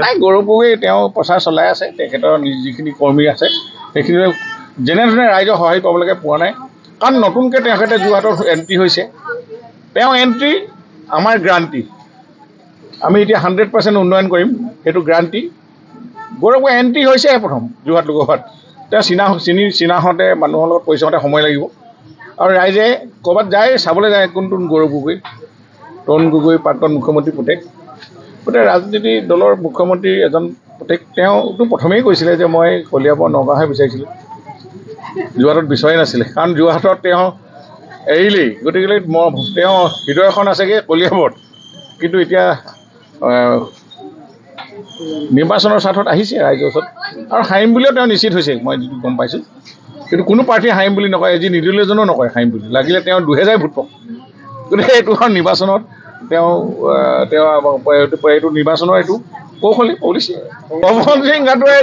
নাই গৌৰৱ গগৈ তেওঁ প্ৰচাৰ চলাই আছে তেখেতৰ যিখিনি কৰ্মী আছে সেইখিনি যেনেধৰণে ৰাইজৰ সহায় পাবলৈকে পোৱা নাই কাৰণ নতুনকৈ তেখেতে যোৰহাটত এণ্ট্ৰি হৈছে তেওঁ এণ্ট্ৰি আমাৰ গ্ৰান্টি আমি এতিয়া 100% উন্নয়ন কৰিম সেইটো গ্ৰান্টি গৌৰৱ গগৈ এণ্ট্ৰি হৈছেহে প্ৰথম যোৰহাট লোকসভাত তেওঁ চিনাহতে মানুহৰ লগত পইচাতে সময় লাগিব আৰু ৰাইজে ক'ৰবাত যায় চাবলৈ যায় কোনটো গৌৰৱ গগৈ তৰুণ গগৈ প্ৰাক্তন মুখ্যমন্ত্ৰী পুতেক গোটেই ৰাজনীতি দলৰ মুখ্যমন্ত্ৰী এজন পুতেক তেওঁতো প্ৰথমেই কৈছিলে যে মই কলিয়াবৰ নগাঁৱহে বিচাৰিছিলোঁ যোৰহাটত বিচৰাই নাছিলে কাৰণ যোৰহাটত তেওঁ এৰিলেই গতিকে তেওঁ হৃদয় এখন আছেগৈ কলিয়াবৰত কিন্তু এতিয়া নিৰ্বাচনৰ স্বাৰ্থত আহিছে ৰাইজৰ ওচৰত আৰু হাৰিম বুলিও তেওঁ নিশ্চিত হৈছে মই যিটো গম পাইছোঁ কিন্তু কোনো প্ৰাৰ্থীয়ে হাৰিম বুলি নকয় আজি নিৰ্দলীয়জনো নকয় হাৰিম বুলি লাগিলে তেওঁ 2000 ভোট পাওক গতিকে এইটো নিৰ্বাচনত এইটো নিৰ্বাচনৰ এইটো কৌশলী পলিচি পৱন সিং ঘাটোৱাৰে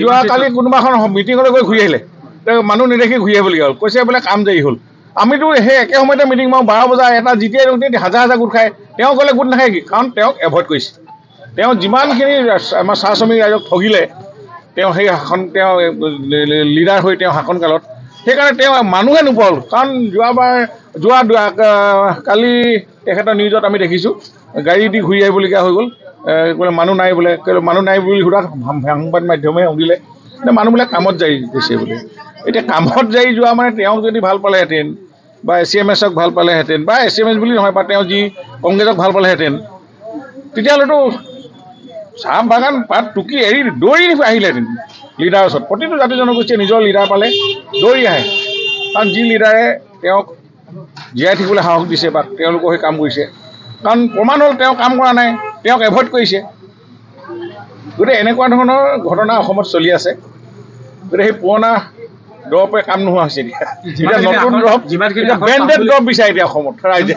যোৱাকালি কোনোবাখন মিটিঙলৈ গৈ ঘূৰি আহিলে তেওঁ মানুহ নেদেখি ঘূৰি আহিবলগীয়া হ'ল কৈছে বোলে কাম দেৰি হ'ল আমিতো সেই একে সময়তে মিটিং মাৰোঁ 12 বজাৰ এটা যেতিয়াই হাজাৰ গোট খায় তেওঁ গ'লে গোট নাখায় কি কাৰণ তেওঁক এভইড কৰিছে তেওঁ যিমানখিনি আমাৰ চাহ শ্ৰমিক ৰাইজক ঠগিলে তেওঁ সেই শাসন তেওঁ লিডাৰ হৈ তেওঁ শাসনকালত সেইকাৰণে তেওঁ মানুহে নোপোৱাল কাৰণ কালি তেখেতৰ নিউজত আমি দেখিছোঁ গাড়ী দি ঘূৰি আহিবলগীয়া হৈ গ'ল বোলে মানুহ নাই বোলে মানুহ নাই বুলি সোধাত সংবাদ মাধ্যমে শুনিলে মানুহবিলাক কামত যাই গৈছে বোলে এতিয়া কামত যাই যোৱা মানে তেওঁক যদি ভাল পালেহেঁতেন বা ACMSক ভাল পালেহেঁতেন বা ACMS বুলি নহয় বা তেওঁ যি কংগ্ৰেছক ভাল পালেহেঁতেন তেতিয়াহ'লেতো চাহ বাগান পাত টুকি এৰি দৌৰি আহিলেহেঁতেন লিডাৰৰ ওচৰত প্ৰতিটো জাতি জনগোষ্ঠীয়ে নিজৰ লিডাৰ পালে দৌৰি আহে কাৰণ যি লিডাৰে তেওঁক জীয়াই থাকিবলৈ সাহস দিছে বা তেওঁলোকৰ সেই কাম কৰিছে কাৰণ প্ৰমাণ হ'ল তেওঁ কাম কৰা নাই তেওঁক এভইড কৰিছে গতিকে এনেকুৱা ধৰণৰ ঘটনা অসমত চলি আছে গতিকে সেই পুৰণা দৰৱে কাম নোহোৱা হৈছে এতিয়া নতুন দৰৱ ব্ৰেণ্ডেড দৰৱ বিচাৰে এতিয়া অসমত ৰাইজে